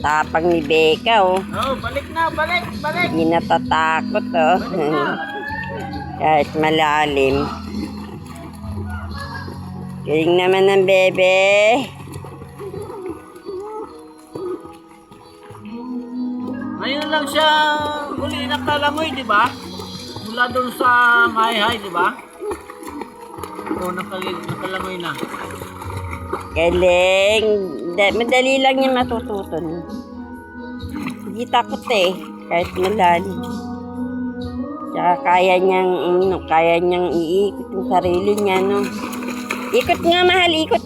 Tapang ni Becca, oh. Oh, balik na, balik, balik. Hindi natatakot, oh. Kahit malalim. Galing naman ng bebe. Ngayon lang siya uli nakalangoy, di ba? Mula doon sa Mahihay, di ba? Oo, nakalangoy na. Galing. Madali lang niya matututon. Hindi takot eh. Kahit malalim. Tsaka kaya niyang iikot yung sarili niya, no? Ikot nga, mahal. Ikot.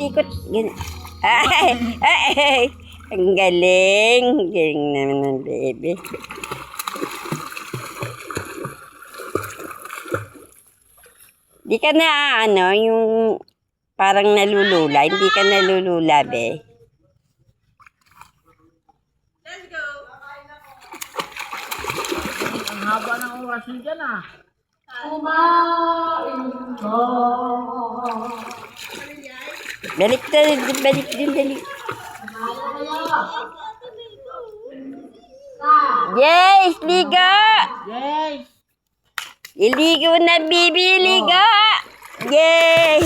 Ay. Ang galing. Galing naman ng bebe. Di ka na, yung parang nalulula. Hindi ka nalulula, be. Let's go. Ang haba ng oras niya dyan, ah. Balik din. Yes, liga! Yes! Iligo na, bibi, liga! Yay!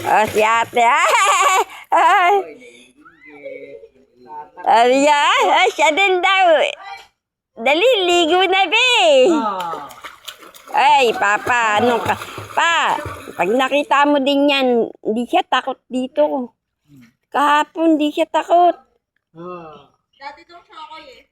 Oh, si ate. Ay! Ay, siya din daw. Dali, ligo na, be. Ay, papa, Pa, pag nakita mo din yan, hindi siya takot dito. Kahapon, hindi siya takot. Dati doon siya ako eh.